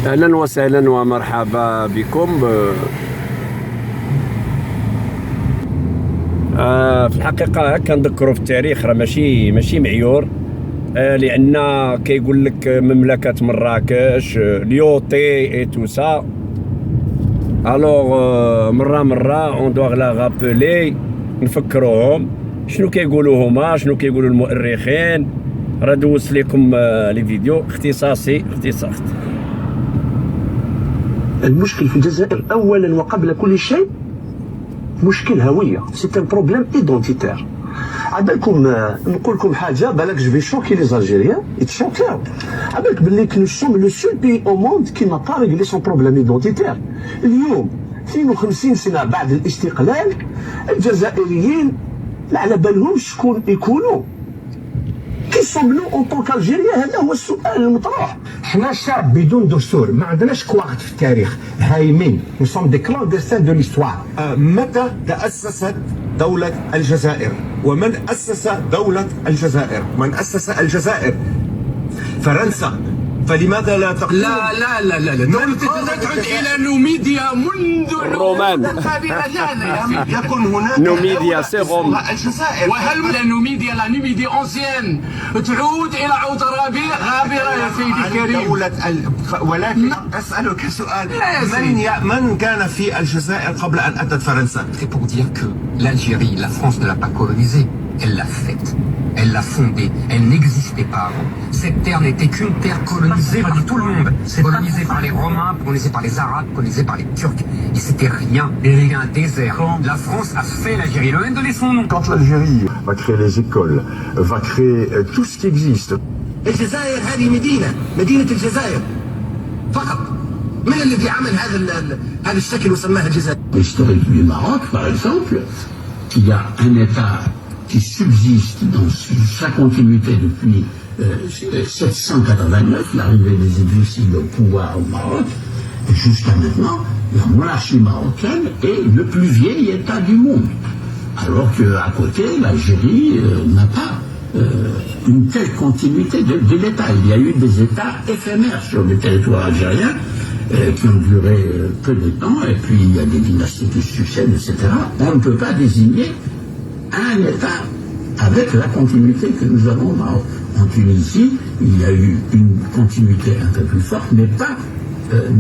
أهلا وسهلا ومرحبا بكم. في الحقيقة كنذكروا في التاريخ راه ماشي معيور، لأن كيقول لك مملكة مراكش ليوتي اي تو سا. الوغ مرة اون دوا لا رابلي، نفكروهم شنو كيقولوا هما، شنو كيقولوا المؤرخين. راه دوزت لكم لي فيديو اختصاصي. المشكل في الجزائر اولا وقبل كل شيء مشكل هويه، سي ان بروبليم ايدونتيتير. عبالكم نقول لكم حاجه بالك جو في شوكي لي زالجيريان يتشوكاو، عبالك باللي كنا سوم لو سول بي او موند كي ما با ريغلي سون بروبليم ايدونتيتير. اليوم 52 سنه بعد الاستقلال الجزائريين لا على بالهمش شكون يكونوا كي سومبلو اون طونك الجيريا. هذا هو السؤال المطروح. حنا شعب بدون دستور، ما عندناش كواعد في التاريخ، هايمين، نو سوم دي كلاندستان دو ليستوار. متى تأسست دولة الجزائر؟ ومن أسس دولة الجزائر؟ من أسس الجزائر؟ فرنسا. فلماذا لا تقول لا تعد الى نوميديا منذ الرومان. يكن هناك نوميديا سي روم الجزائر. وهل لا نوميديا لا نوميديا اونسيان تعود الى عود غابره يا سيدي الكريم. دولة ولكن أسألك سؤال، من كان في الجزائر قبل أن أتت فرنسا؟ C'est pour dire que l'Algérie, la France ne l'a pas colonisée, elle l'a faite, elle l'a fondée, elle n'existait pas avant. Cette terre n'était qu'une terre colonisée par tout le monde, colonisée par les Romains, colonisée par les Arabes, colonisée par les Turcs. Et c'était rien, un désert. La France a fait l'Algérie, le même donné son nom. Quand l'Algérie va créer les écoles, va créer tout ce qui existe. الجزائر هذه مدينة الجزائر فقط. من الذي عمل هذا الشكل وسماها الجزائر؟ L'historique du Maroc, par exemple, il y a un État qui subsiste dans sa continuité depuis 789, l'arrivée des Idrissides au pouvoir au Maroc, et jusqu'à maintenant, la monarchie marocaine est le plus vieil État du monde. Alors qu'à côté, l'Algérie n'a pas une telle continuité de l'État. Il y a eu des États éphémères sur le territoire algérien qui ont duré peu de temps, et puis il y a des dynasties qui succèdent, etc. On ne peut pas désigner un État avec la continuité que nous avons au Maroc. En Tunisie, il y a eu une continuité un peu plus forte, mais pas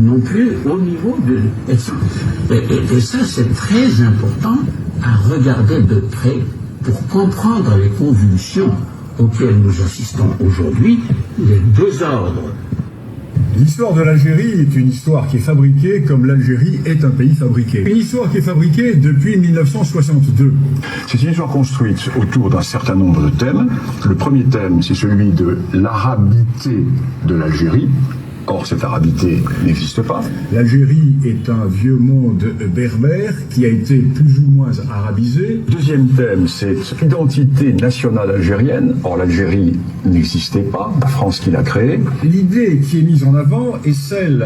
non plus au niveau de... Et ça, c'est très important à regarder de près pour comprendre les convulsions auxquelles nous assistons aujourd'hui, les désordres. L'histoire de l'Algérie est une histoire qui est fabriquée comme l'Algérie est un pays fabriqué. Une histoire qui est fabriquée depuis 1962. C'est une histoire construite autour d'un certain nombre de thèmes. Le premier thème, c'est celui de l'arabité de l'Algérie. Or, cette arabité n'existe pas. L'Algérie est un vieux monde berbère qui a été plus ou moins arabisé. Deuxième thème, c'est l'identité nationale algérienne. Or, l'Algérie n'existait pas, la France qui l'a créée. L'idée qui est mise en avant est celle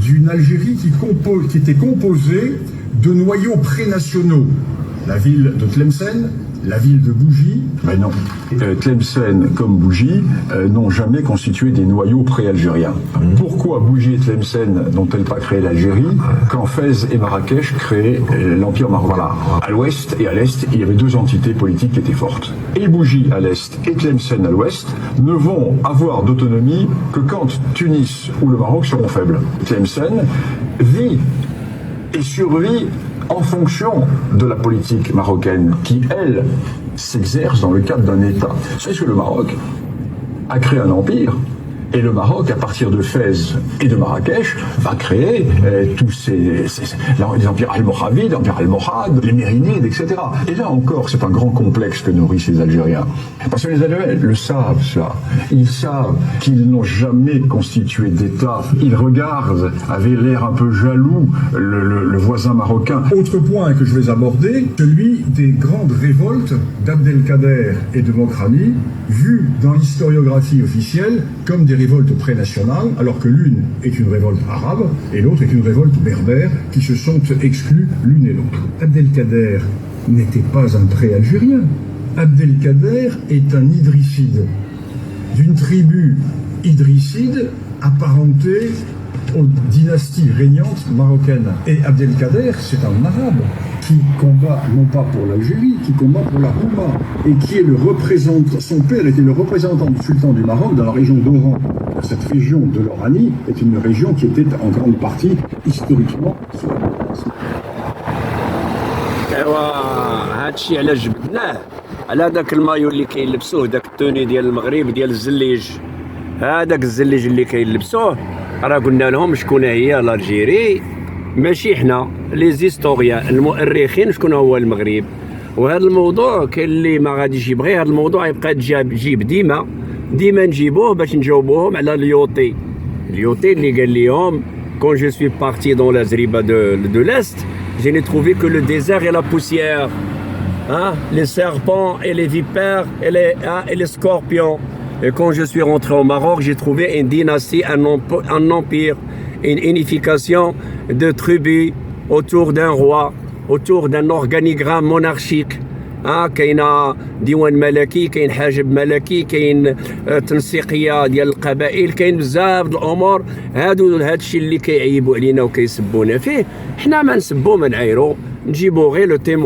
d'une Algérie qui était composée de noyaux prénationaux. La ville de Tlemcen, la ville de Bougie. Mais non, Tlemcen comme Bougie n'ont jamais constitué des noyaux pré-algériens. Pourquoi Bougie et Tlemcen n'ont-elles pas créé l'Algérie quand Fès et Marrakech créaient l'Empire marocain? À l'ouest et à l'est, il y avait deux entités politiques qui étaient fortes. Et Bougie à l'est et Tlemcen à l'ouest ne vont avoir d'autonomie que quand Tunis ou le Maroc seront faibles. Tlemcen vit et survit en fonction de la politique marocaine qui, elle, s'exerce dans le cadre d'un État. C'est que le Maroc a créé un empire. Et le Maroc, à partir de Fès et de Marrakech, va créer tous les empires almoravides, l'empire almohade, les mérinides, etc. Et là encore, c'est un grand complexe que nourrissent les Algériens. Parce que les Algériens le savent, ça. Ils savent qu'ils n'ont jamais constitué d'État. Ils regardent avec l'air un peu jaloux le voisin marocain. Autre point que je vais aborder, celui des grandes révoltes d'Abdelkader et de Mokrani, vues dans l'historiographie officielle comme des révoltes pré-nationales, alors que l'une est une révolte arabe et l'autre est une révolte berbère qui se sont exclus l'une et l'autre. Abdelkader n'était pas un pré-algérien. Abdelkader est un idrisside, d'une tribu idrisside apparentée aux dynasties régnantes marocaines. Et Abdelkader, c'est un arabe qui combat non pas pour l'Algérie, qui combat pour la Houma, et qui est le représentant, son père était le représentant du sultan du Maroc dans la région d'Oran. Cette région de l'Oranie est une région qui était en grande partie historiquement sous la menace. ايوا هادشي علاش جبدناه على داك المايو اللي كيلبسوه، داك التوني ديال المغرب ديال الزليج، هذاك الزليج اللي كيلبسوه راه قلنا لهم شكون هي الجيري، ماشي حنا لي زيستوريان المؤرخين شكون هو المغرب. وهذا الموضوع كاين اللي ما غاديش يبغي هذا الموضوع يبقى تجيب ديما نجيبوه باش نجاوبوهم على اليوطي اللي قال لهم quand je suis parti dans la Zriba de l'Est, je n'ai trouvé que le désert et la poussière, hein, les serpents et les vipères et les scorpions. Et quand je suis rentré au Maroc, j'ai trouvé une dynastie, un empire, une unification de tribus autour d'un roi, autour d'un organigramme monarchique. كاين ديوان ملكي، كاين حاجب ملكي، كاين تنسيقيه ديال القبائل، كاين بزاف د الامور. هادشي اللي كيعيبوا علينا وكيسبونا فيه، حنا ما نسبو ما نعايرو، نجيبو غير لو تيموان.